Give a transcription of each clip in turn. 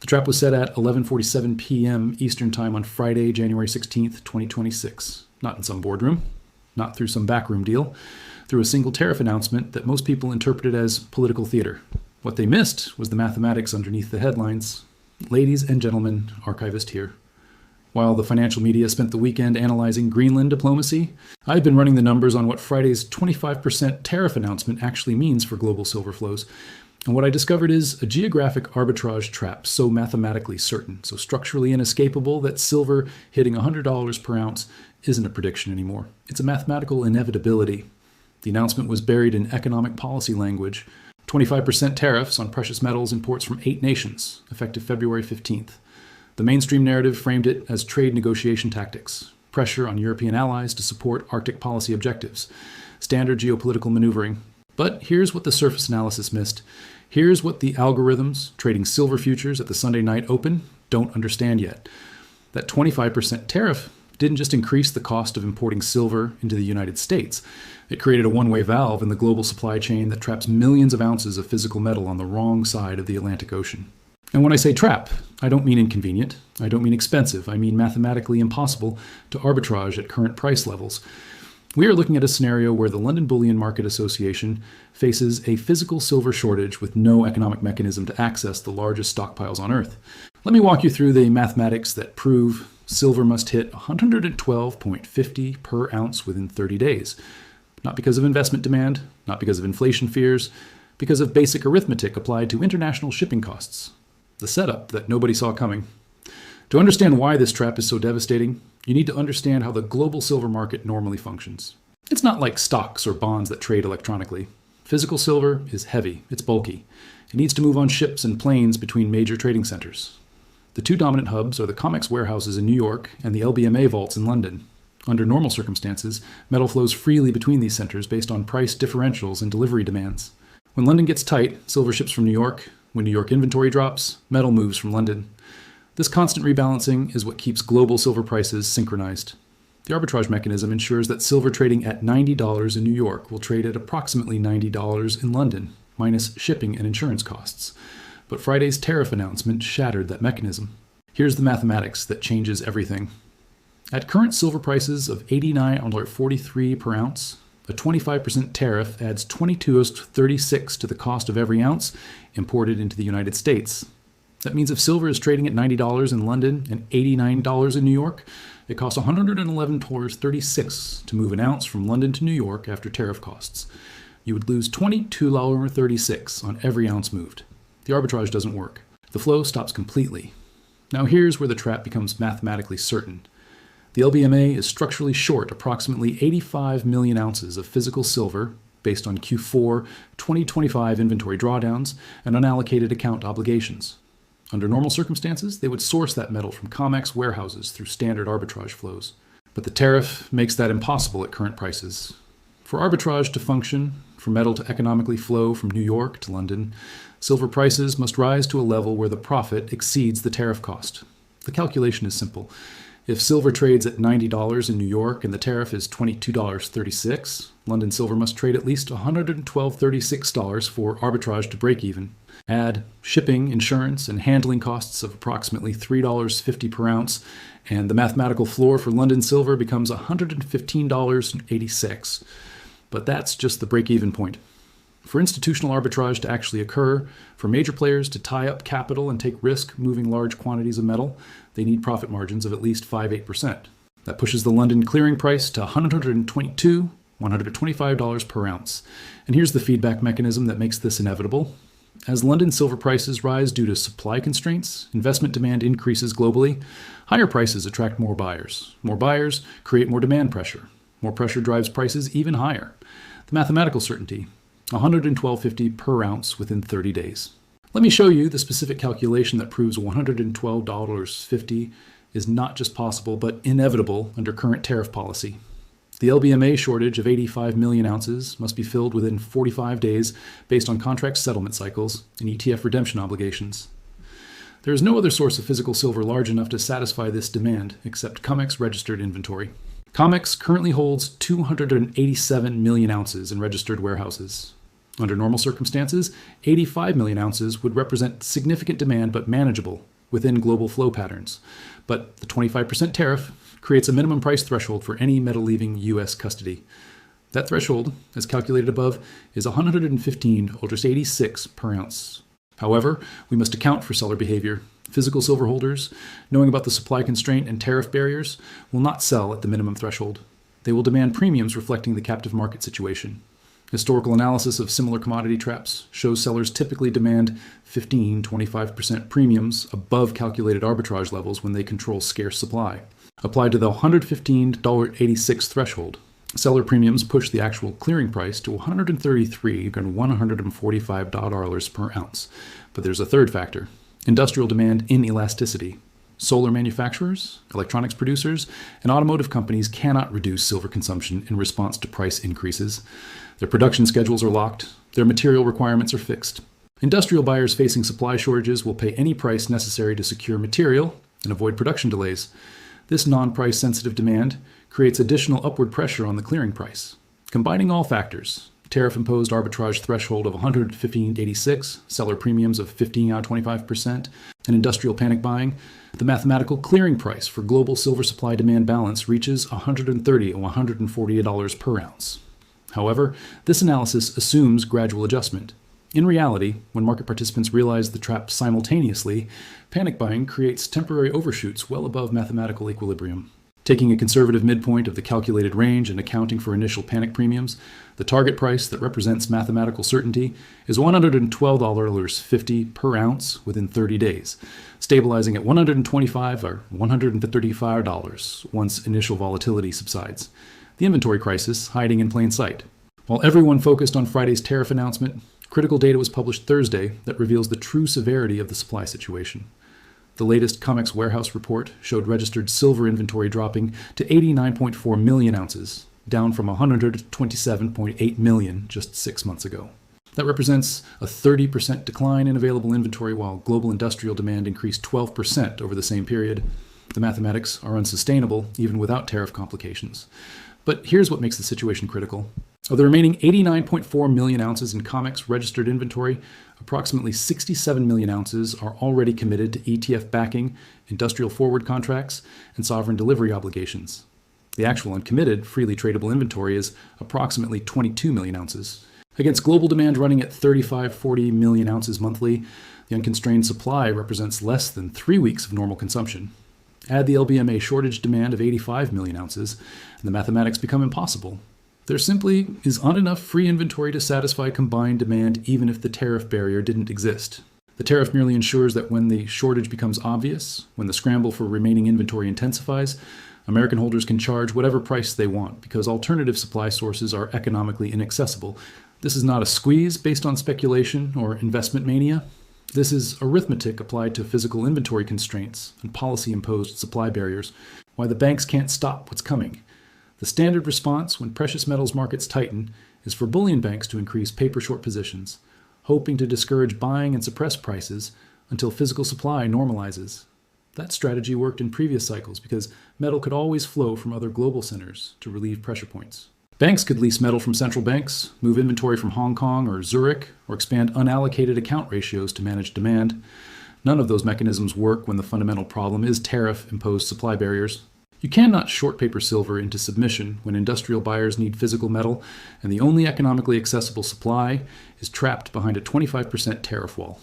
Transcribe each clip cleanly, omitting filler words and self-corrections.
The trap was set at 11:47 p.m. Eastern Time on Friday, January 16th, 2026. Not in some boardroom, not through some backroom deal, through a single tariff announcement that most people interpreted as political theater. What they missed was the mathematics underneath the headlines. Ladies and gentlemen, archivist here. While the financial media spent the weekend analyzing Greenland diplomacy, I've been running the numbers on what Friday's 25% tariff announcement actually means for global silver flows. And what I discovered is a geographic arbitrage trap so mathematically certain, so structurally inescapable that silver hitting $100 per ounce isn't a prediction anymore. It's a mathematical inevitability. The announcement was buried in economic policy language. 25% tariffs on precious metals imports from 8 nations, effective February 15th. The mainstream narrative framed it as trade negotiation tactics, pressure on European allies to support Arctic policy objectives, standard geopolitical maneuvering. But here's what the surface analysis missed. Here's what the algorithms trading silver futures at the Sunday night open don't understand yet. That 25% tariff didn't just increase the cost of importing silver into the United States. It created a one-way valve in the global supply chain that traps millions of ounces of physical metal on the wrong side of the Atlantic Ocean. And when I say trap, I don't mean inconvenient. I don't mean expensive. I mean mathematically impossible to arbitrage at current price levels. We are looking at a scenario where the London Bullion Market Association faces a physical silver shortage with no economic mechanism to access the largest stockpiles on Earth. Let me walk you through the mathematics that prove silver must hit 112.50 per ounce within 30 days. Not because of investment demand, not because of inflation fears, because of basic arithmetic applied to international shipping costs. The setup that nobody saw coming. To understand why this trap is so devastating, you need to understand how the global silver market normally functions. It's not like stocks or bonds that trade electronically. Physical silver is heavy, it's bulky. It needs to move on ships and planes between major trading centers. The two dominant hubs are the COMEX warehouses in New York and the LBMA vaults in London. Under normal circumstances, metal flows freely between these centers based on price differentials and delivery demands. When London gets tight, silver ships from New York. When New York inventory drops, metal moves from London. This constant rebalancing is what keeps global silver prices synchronized. The arbitrage mechanism ensures that silver trading at $90 in New York will trade at approximately $90 in London, minus shipping and insurance costs. But Friday's tariff announcement shattered that mechanism. Here's the mathematics that changes everything. At current silver prices of $89.43 per ounce, a 25% tariff adds $22.36 to the cost of every ounce imported into the United States. That means if silver is trading at $90 in London and $89 in New York, it costs $111.36 to move an ounce from London to New York after tariff costs. You would lose $22.36 on every ounce moved. The arbitrage doesn't work. The flow stops completely. Now here's where the trap becomes mathematically certain. The LBMA is structurally short approximately 85 million ounces of physical silver based on Q4 2025 inventory drawdowns and unallocated account obligations. Under normal circumstances, they would source that metal from COMEX warehouses through standard arbitrage flows. But the tariff makes that impossible at current prices. For arbitrage to function, for metal to economically flow from New York to London, silver prices must rise to a level where the profit exceeds the tariff cost. The calculation is simple. If silver trades at $90 in New York and the tariff is $22.36, London silver must trade at least $112.36 for arbitrage to break even. Add shipping, insurance, and handling costs of approximately $3.50 per ounce, and the mathematical floor for London silver becomes $115.86. But that's just the break-even point. For institutional arbitrage to actually occur, for major players to tie up capital and take risk moving large quantities of metal, they need profit margins of at least 5-8%. That pushes the London clearing price to $125 per ounce. And here's the feedback mechanism that makes this inevitable. As London silver prices rise due to supply constraints, investment demand increases globally, higher prices attract more buyers. More buyers create more demand pressure. More pressure drives prices even higher. The mathematical certainty, $112.50 per ounce within 30 days. Let me show you the specific calculation that proves $112.50 is not just possible, but inevitable under current tariff policy. The LBMA shortage of 85 million ounces must be filled within 45 days based on contract settlement cycles and ETF redemption obligations. There is no other source of physical silver large enough to satisfy this demand except COMEX registered inventory. COMEX currently holds 287 million ounces in registered warehouses. Under normal circumstances, 85 million ounces would represent significant demand but manageable within global flow patterns. But the 25% tariff creates a minimum price threshold for any metal leaving U.S. custody. That threshold, as calculated above, is $115.86 per ounce. However, we must account for seller behavior. Physical silver holders, knowing about the supply constraint and tariff barriers, will not sell at the minimum threshold. They will demand premiums reflecting the captive market situation. Historical analysis of similar commodity traps shows sellers typically demand 15-25% premiums above calculated arbitrage levels when they control scarce supply. Applied to the $115.86 threshold, seller premiums push the actual clearing price to $133 and $145 per ounce. But there's a third factor: industrial demand inelasticity. Solar manufacturers, electronics producers, and automotive companies cannot reduce silver consumption in response to price increases. Their production schedules are locked. Their material requirements are fixed. Industrial buyers facing supply shortages will pay any price necessary to secure material and avoid production delays. This non-price sensitive demand creates additional upward pressure on the clearing price. Combining all factors, tariff-imposed arbitrage threshold of $115.86, seller premiums of 15-25%, and industrial panic buying, the mathematical clearing price for global silver supply-demand balance reaches $130 or $140 per ounce. However, this analysis assumes gradual adjustment. In reality, when market participants realize the trap simultaneously, panic buying creates temporary overshoots well above mathematical equilibrium. Taking a conservative midpoint of the calculated range and accounting for initial panic premiums, the target price that represents mathematical certainty is $112.50 per ounce within 30 days, stabilizing at $125 or $135 once initial volatility subsides. The inventory crisis hiding in plain sight. While everyone focused on Friday's tariff announcement, critical data was published Thursday that reveals the true severity of the supply situation. The latest COMEX warehouse report showed registered silver inventory dropping to 89.4 million ounces, down from 127.8 million just 6 months ago. That represents a 30% decline in available inventory while global industrial demand increased 12% over the same period. The mathematics are unsustainable even without tariff complications. But here's what makes the situation critical. Of the remaining 89.4 million ounces in COMEX registered inventory, approximately 67 million ounces are already committed to ETF backing, industrial forward contracts, and sovereign delivery obligations. The actual uncommitted, freely tradable inventory is approximately 22 million ounces. Against global demand running at 35-40 million ounces monthly, the unconstrained supply represents less than 3 weeks of normal consumption. Add the LBMA shortage demand of 85 million ounces, and the mathematics become impossible. There simply is not enough free inventory to satisfy combined demand even if the tariff barrier didn't exist. The tariff merely ensures that when the shortage becomes obvious, when the scramble for remaining inventory intensifies, American holders can charge whatever price they want because alternative supply sources are economically inaccessible. This is not a squeeze based on speculation or investment mania. This is arithmetic applied to physical inventory constraints and policy-imposed supply barriers. Why the banks can't stop what's coming. The standard response when precious metals markets tighten is for bullion banks to increase paper short positions, hoping to discourage buying and suppress prices until physical supply normalizes. That strategy worked in previous cycles because metal could always flow from other global centers to relieve pressure points. Banks could lease metal from central banks, move inventory from Hong Kong or Zurich, or expand unallocated account ratios to manage demand. None of those mechanisms work when the fundamental problem is tariff-imposed supply barriers. You cannot short paper silver into submission when industrial buyers need physical metal and the only economically accessible supply is trapped behind a 25% tariff wall.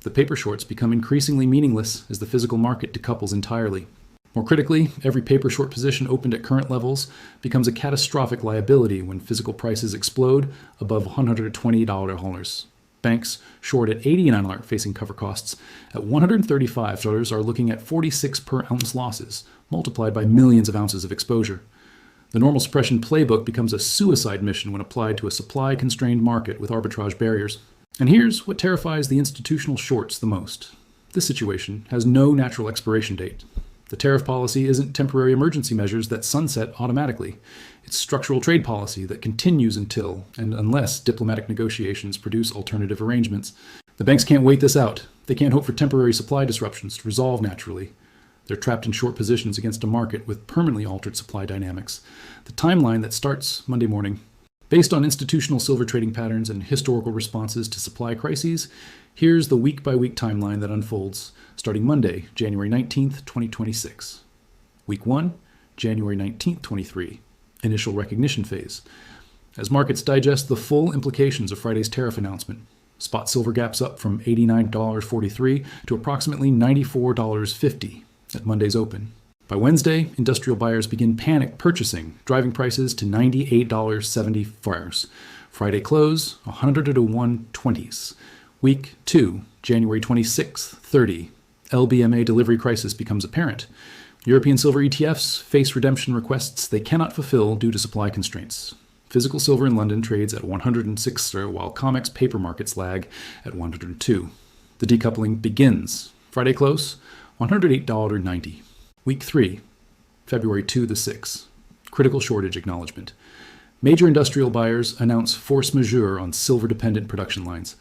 The paper shorts become increasingly meaningless as the physical market decouples entirely. More critically, every paper short position opened at current levels becomes a catastrophic liability when physical prices explode above $120. Banks short at $89 facing cover costs. At $135 are looking at 46 per ounce losses, multiplied by millions of ounces of exposure. The normal suppression playbook becomes a suicide mission when applied to a supply-constrained market with arbitrage barriers. And here's what terrifies the institutional shorts the most. This situation has no natural expiration date. The tariff policy isn't temporary emergency measures that sunset automatically. It's structural trade policy that continues until and unless diplomatic negotiations produce alternative arrangements. The banks can't wait this out. They can't hope for temporary supply disruptions to resolve naturally. They're trapped in short positions against a market with permanently altered supply dynamics. The timeline that starts Monday morning. Based on institutional silver trading patterns and historical responses to supply crises, here's the week-by-week timeline that unfolds starting Monday, January 19th, 2026. Week 1, January 19th, 23. Initial recognition phase. As markets digest the full implications of Friday's tariff announcement, spot silver gaps up from $89.43 to approximately $94.50 at Monday's open. By Wednesday, industrial buyers begin panic purchasing, driving prices to $98.70. Friday close, 100 to 120s. Week 2, January 26th, 30. LBMA delivery crisis becomes apparent. European silver ETFs face redemption requests they cannot fulfill due to supply constraints. Physical silver in London trades at 106, while COMEX paper markets lag at 102. The decoupling begins. Friday close, $108.90. Week 3, February 2 to 6. Critical shortage acknowledgement. Major industrial buyers announce force majeure on silver-dependent production lines.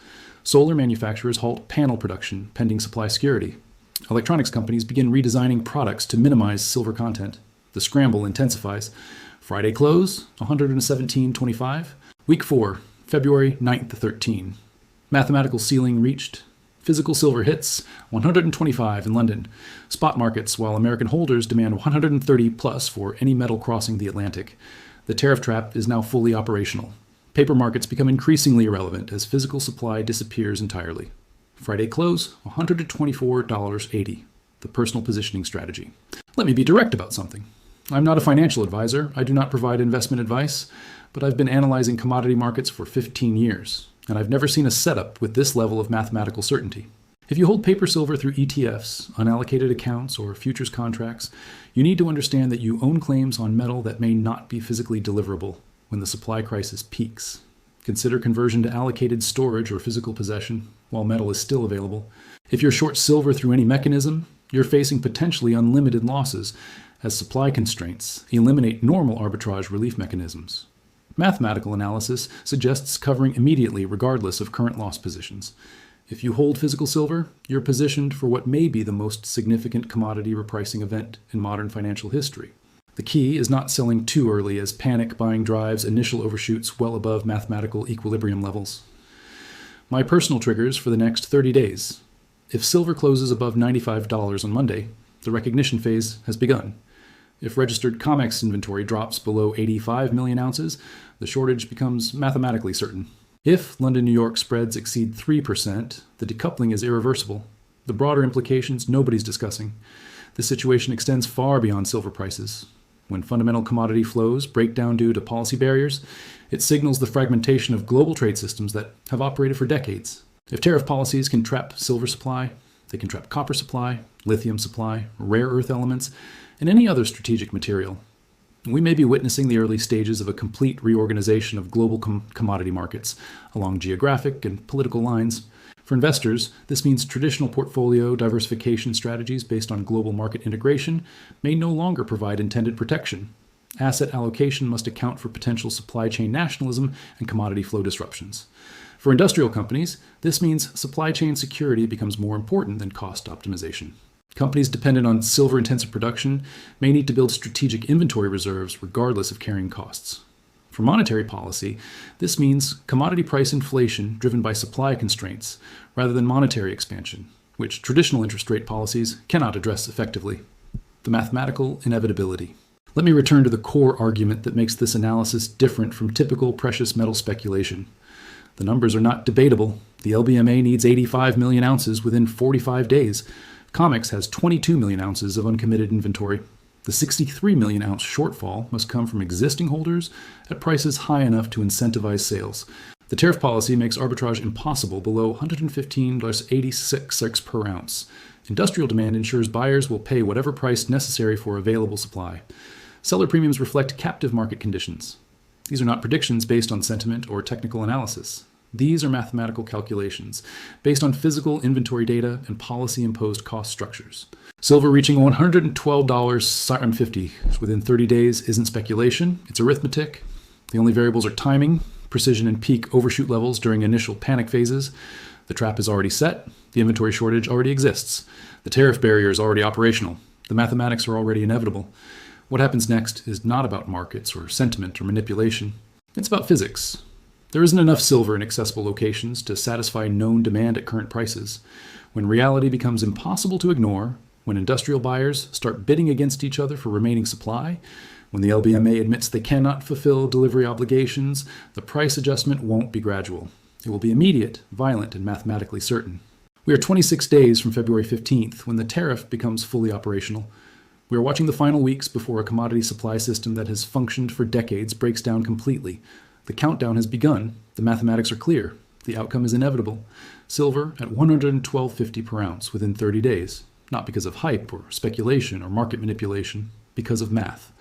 Solar manufacturers halt panel production pending supply security. Electronics companies begin redesigning products to minimize silver content. The scramble intensifies. Friday close, 117.25. Week 4, February 9th to 13. Mathematical ceiling reached. Physical silver hits 125 in London. Spot markets, while American holders demand 130 plus for any metal crossing the Atlantic. The tariff trap is now fully operational. Paper markets become increasingly irrelevant as physical supply disappears entirely. Friday close, $124.80. The personal positioning strategy. Let me be direct about something. I'm not a financial advisor. I do not provide investment advice, but I've been analyzing commodity markets for 15 years. And I've never seen a setup with this level of mathematical certainty. If you hold paper silver through ETFs, unallocated accounts, or futures contracts, you need to understand that you own claims on metal that may not be physically deliverable when the supply crisis peaks. Consider conversion to allocated storage or physical possession while metal is still available. If you're short silver through any mechanism, you're facing potentially unlimited losses as supply constraints eliminate normal arbitrage relief mechanisms. Mathematical analysis suggests covering immediately regardless of current loss positions. If you hold physical silver, you're positioned for what may be the most significant commodity repricing event in modern financial history. The key is not selling too early as panic buying drives initial overshoots well above mathematical equilibrium levels. My personal triggers for the next 30 days. If silver closes above $95 on Monday, the recognition phase has begun. If registered COMEX inventory drops below 85 million ounces, the shortage becomes mathematically certain. If London-New York spreads exceed 3%, the decoupling is irreversible. The broader implications nobody's discussing. The situation extends far beyond silver prices. When fundamental commodity flows break down due to policy barriers, it signals the fragmentation of global trade systems that have operated for decades. If tariff policies can trap silver supply, they can trap copper supply, lithium supply, rare earth elements, and any other strategic material. We may be witnessing the early stages of a complete reorganization of global commodity markets along geographic and political lines. For investors, this means traditional portfolio diversification strategies based on global market integration may no longer provide intended protection. Asset allocation must account for potential supply chain nationalism and commodity flow disruptions. For industrial companies, this means supply chain security becomes more important than cost optimization. Companies dependent on silver-intensive production may need to build strategic inventory reserves regardless of carrying costs. For monetary policy, this means commodity price inflation driven by supply constraints rather than monetary expansion, which traditional interest rate policies cannot address effectively. The mathematical inevitability. Let me return to the core argument that makes this analysis different from typical precious metal speculation. The numbers are not debatable. The LBMA needs 85 million ounces within 45 days. COMEX has 22 million ounces of uncommitted inventory. The 63 million ounce shortfall must come from existing holders at prices high enough to incentivize sales. The tariff policy makes arbitrage impossible below $115.86 per ounce. Industrial demand ensures buyers will pay whatever price necessary for available supply. Seller premiums reflect captive market conditions. These are not predictions based on sentiment or technical analysis. These are mathematical calculations based on physical inventory data and policy-imposed cost structures. Silver reaching $112.50 within 30 days isn't speculation, it's arithmetic. The only variables are timing, precision, and peak overshoot levels during initial panic phases. The trap is already set, the inventory shortage already exists, the tariff barrier is already operational, the mathematics are already inevitable. What happens next is not about markets or sentiment or manipulation. It's about physics. There isn't enough silver in accessible locations to satisfy known demand at current prices. When reality becomes impossible to ignore, when industrial buyers start bidding against each other for remaining supply, when the LBMA admits they cannot fulfill delivery obligations, the price adjustment won't be gradual. It will be immediate, violent, and mathematically certain. We are 26 days from February 15th, when the tariff becomes fully operational. We are watching the final weeks before a commodity supply system that has functioned for decades breaks down completely. The countdown has begun. The mathematics are clear. The outcome is inevitable. Silver at $112.50 per ounce within 30 days. Not because of hype or speculation or market manipulation, because of math.